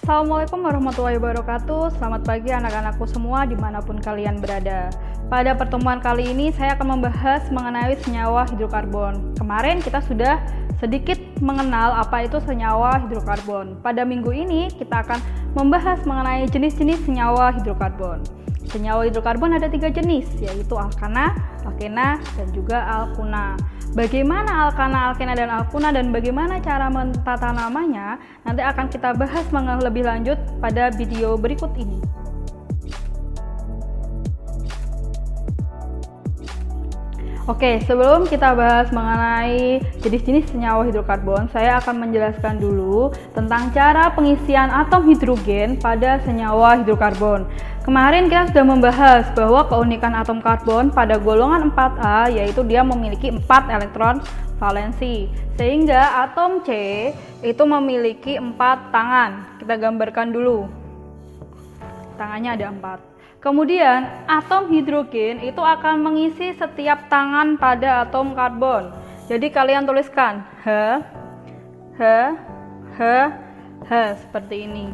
Assalamualaikum warahmatullahi wabarakatuh. Selamat pagi anak-anakku semua dimanapun kalian berada. Pada pertemuan kali ini saya akan membahas mengenai senyawa hidrokarbon. Kemarin kita sudah sedikit mengenal apa itu senyawa hidrokarbon. Pada minggu ini kita akan membahas mengenai jenis-jenis senyawa hidrokarbon. Senyawa hidrokarbon ada 3 jenis, yaitu alkana, alkena, dan juga alkuna. Bagaimana alkana, alkena, dan alkuna dan bagaimana cara mentata namanya nanti akan kita bahas lebih lanjut pada video berikut ini. Oke, sebelum kita bahas mengenai jenis-jenis senyawa hidrokarbon, saya akan menjelaskan dulu tentang cara pengisian atom hidrogen pada senyawa hidrokarbon. Kemarin kita sudah membahas bahwa keunikan atom karbon pada golongan 4A yaitu dia memiliki 4 elektron valensi, sehingga atom C itu memiliki 4 tangan. Kita gambarkan dulu. Tangannya ada 4. Kemudian atom hidrogen itu akan mengisi setiap tangan pada atom karbon. Jadi kalian tuliskan H seperti ini.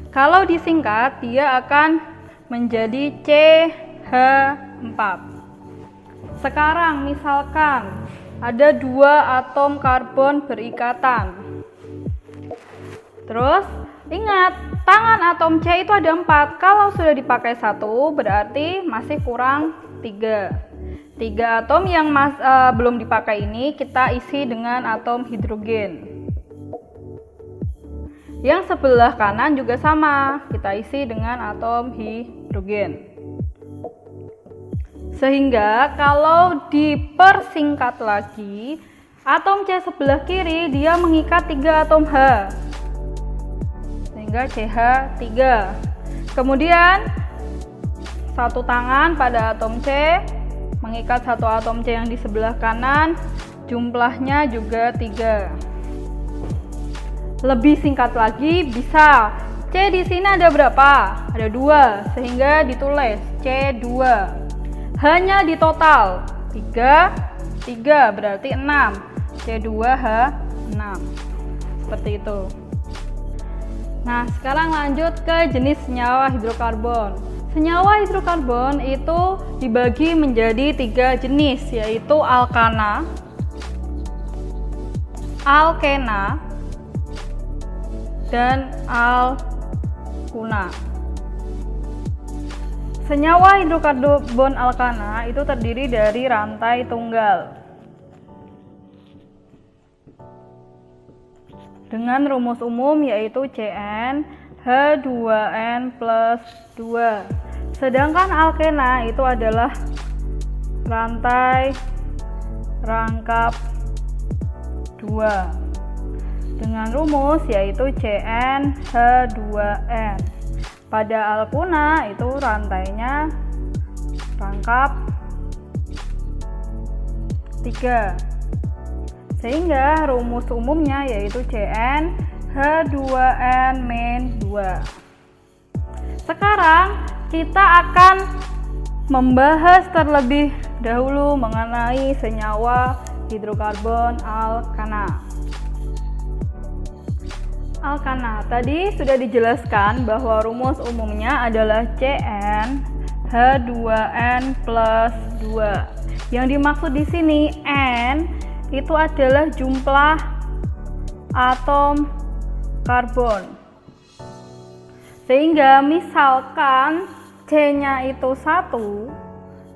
Kalau disingkat dia akan menjadi CH4. Sekarang misalkan ada 2 atom karbon berikatan. Terus ingat, tangan atom C itu ada 4. Kalau sudah dipakai 1 berarti masih kurang 3. 3 atom yang belum dipakai ini kita isi dengan atom hidrogen. Yang sebelah kanan juga sama, kita isi dengan atom hidrogen. Sehingga kalau dipersingkat lagi, atom C sebelah kiri dia mengikat 3 atom H. Sehingga CH3. Kemudian satu tangan pada atom C mengikat satu atom C yang di sebelah kanan, jumlahnya juga 3. Lebih singkat lagi bisa C di sini ada berapa? Ada 2, sehingga ditulis C2. Hanya di total 3 berarti 6. C2H6. Seperti itu. Nah, sekarang lanjut ke jenis senyawa hidrokarbon. Senyawa hidrokarbon itu dibagi menjadi 3 jenis, yaitu alkana, alkena, dan alkuna. Senyawa hidrokarbon alkana itu terdiri dari rantai tunggal dengan rumus umum yaitu Cn H2n plus 2. Sedangkan alkena itu adalah rantai rangkap 2 dengan rumus yaitu Cn H2n. Pada alkuna itu rantainya rangkap 3. Sehingga rumus umumnya yaitu Cn H2n-2. Sekarang kita akan membahas terlebih dahulu mengenai senyawa hidrokarbon alkana. Alkana tadi sudah dijelaskan bahwa rumus umumnya adalah Cn H2n plus 2. Yang dimaksud di sini N itu adalah jumlah atom karbon. Sehingga misalkan C-nya itu 1,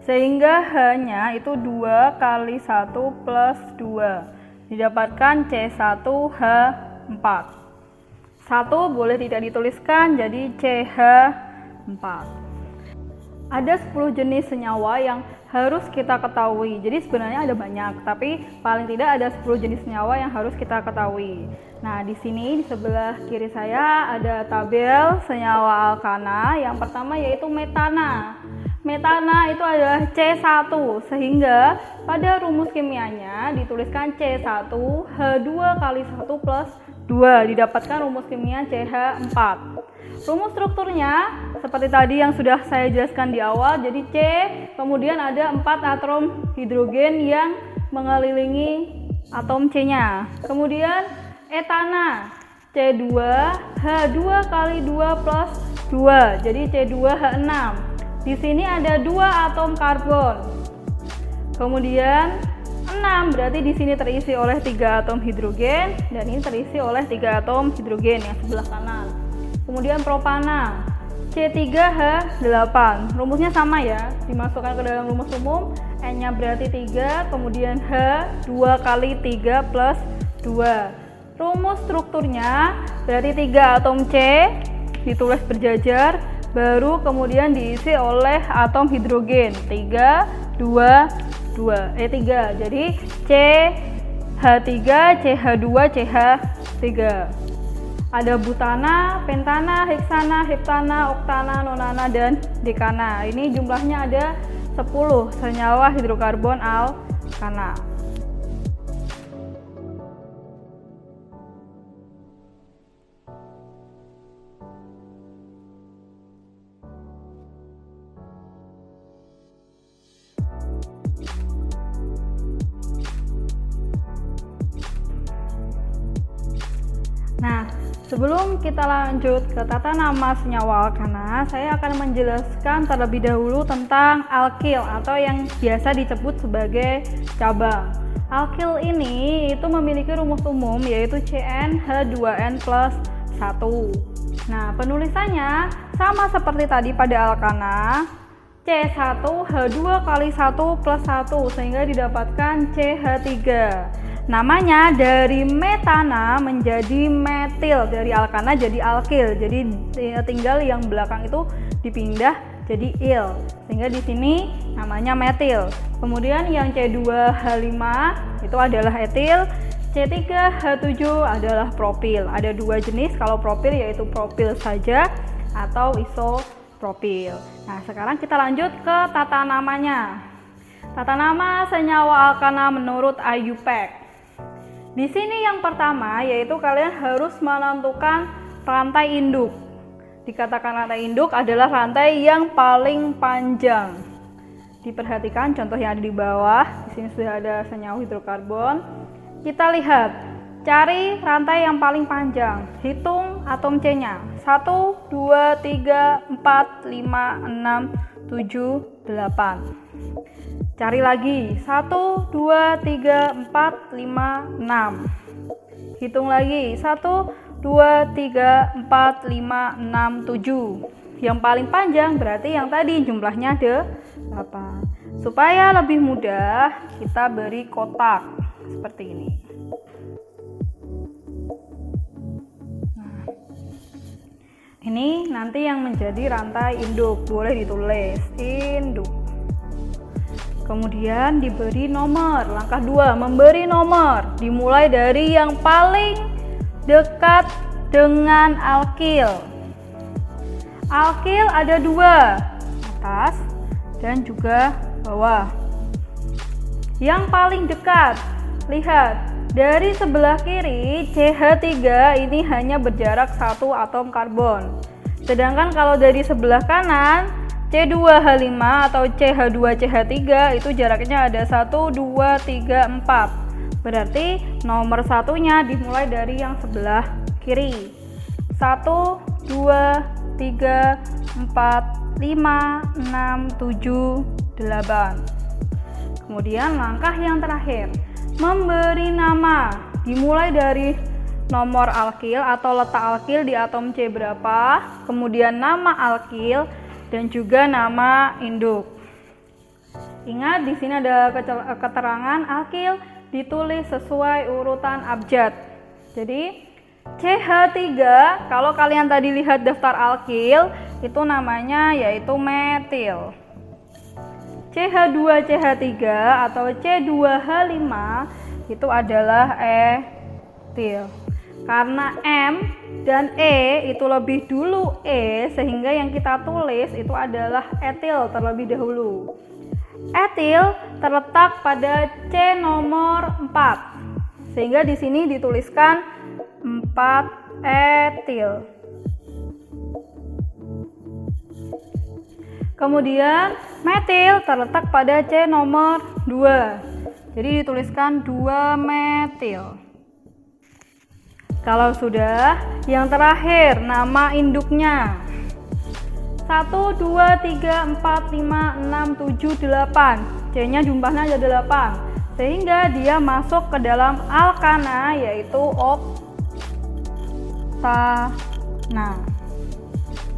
sehingga H-nya itu 2 kali 1 plus 2. Didapatkan C1H4. 1 boleh tidak dituliskan, jadi CH4. Ada 10 jenis senyawa yang harus kita ketahui. Jadi sebenarnya ada banyak, tapi paling tidak ada 10 jenis senyawa yang harus kita ketahui. Nah, di sini di sebelah kiri saya ada tabel senyawa alkana. Yang pertama yaitu metana. Metana itu adalah C1, sehingga pada rumus kimianya dituliskan C1H2 kali 1 plus 2, didapatkan rumus kimia CH4. Rumus strukturnya seperti tadi yang sudah saya jelaskan di awal, jadi C, kemudian ada 4 atom hidrogen yang mengelilingi atom C-nya. Kemudian etana, C C2 H2 kali 2 plus 2, jadi C2H6. Di sini ada 2 atom karbon. Kemudian 6 berarti di sini terisi oleh 3 atom hidrogen dan ini terisi oleh 3 atom hidrogen yang sebelah kanan. Kemudian propana C3H8. Rumusnya sama ya, dimasukkan ke dalam rumus umum. N-nya berarti 3, kemudian H 2 kali 3 plus 2. Rumus strukturnya berarti 3 atom C ditulis berjajar, baru kemudian diisi oleh atom hidrogen 3, 2, 3. Jadi CH3, CH2, CH3. Ada butana, pentana, heksana, heptana, oktana, nonana, dan dekana. Ini jumlahnya ada 10 senyawa hidrokarbon alkana. Nah, sebelum kita lanjut ke tata nama senyawa alkana, saya akan menjelaskan terlebih dahulu tentang alkil atau yang biasa disebut sebagai cabang. Alkil ini itu memiliki rumus umum yaitu CnH2n plus 1. Nah, penulisannya sama seperti tadi pada alkana, C1H2 kali 1 plus 1 sehingga didapatkan CH3. Namanya dari metana menjadi metil, dari alkana jadi alkil. Jadi tinggal yang belakang itu dipindah jadi il. Sehingga di sini namanya metil. Kemudian yang C2H5 itu adalah etil, C3H7 adalah propil. Ada 2 jenis, kalau propil yaitu propil saja atau isopropil. Nah, sekarang kita lanjut ke tata namanya. Tata nama senyawa alkana menurut IUPAC. Di sini yang pertama yaitu kalian harus menentukan rantai induk. Dikatakan rantai induk adalah rantai yang paling panjang. Diperhatikan contoh yang ada di bawah. Di sini sudah ada senyawa hidrokarbon. Kita lihat, cari rantai yang paling panjang. Hitung atom C-nya. 1, 2, 3, 4, 5, 6, 7, 8. Cari lagi, 1, 2, 3, 4, 5, 6. Hitung lagi, 1, 2, 3, 4, 5, 6, 7. Yang paling panjang berarti yang tadi jumlahnya ada 8. Supaya lebih mudah, kita beri kotak seperti ini. Nah, ini nanti yang menjadi rantai induk, boleh ditulis induk. Kemudian diberi nomor. Langkah 2, memberi nomor. Dimulai dari yang paling dekat dengan alkil. Alkil ada 2, atas dan juga bawah. Yang paling dekat, lihat, dari sebelah kiri CH3 ini hanya berjarak 1 atom karbon. Sedangkan kalau dari sebelah kanan C2H5 atau CH2CH3 itu jaraknya ada 1, 2, 3, 4. Berarti nomor satunya dimulai dari yang sebelah kiri. 1, 2, 3, 4, 5, 6, 7, 8. Kemudian langkah yang terakhir, memberi nama. Dimulai dari nomor alkil atau letak alkil di atom C berapa, kemudian nama alkil, dan juga nama induk. Ingat, di sini ada keterangan alkil ditulis sesuai urutan abjad. Jadi CH3, kalau kalian tadi lihat daftar alkil, itu namanya yaitu metil. CH2CH3 atau C2H5 itu adalah etil. Karena M dan E itu lebih dulu E, sehingga yang kita tulis itu adalah etil terlebih dahulu. Etil terletak pada C nomor 4, sehingga di sini dituliskan 4 etil. Kemudian metil terletak pada C nomor 2, jadi dituliskan 2 metil. Kalau sudah, yang terakhir nama induknya. 1, 2, 3, 4, 5, 6, 7, 8. C-nya jumlahnya ada 8. Sehingga dia masuk ke dalam alkana, yaitu oktana.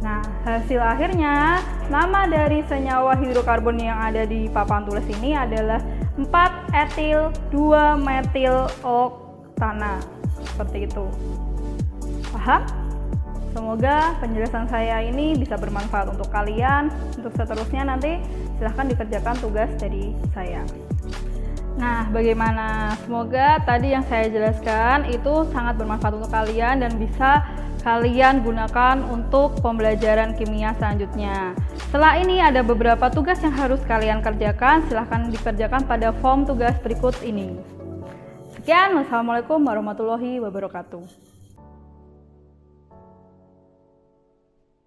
Nah, hasil akhirnya nama dari senyawa hidrokarbon yang ada di papan tulis ini adalah 4-etil 2-metil oktana. Seperti itu. Paham? Semoga penjelasan saya ini bisa bermanfaat untuk kalian. Untuk seterusnya nanti silahkan dikerjakan tugas dari saya. Nah, bagaimana? Semoga tadi yang saya jelaskan itu sangat bermanfaat untuk kalian dan bisa kalian gunakan untuk pembelajaran kimia selanjutnya. Setelah ini ada beberapa tugas yang harus kalian kerjakan. Silahkan dikerjakan pada form tugas berikut ini. Sekian, wassalamualaikum warahmatullahi wabarakatuh.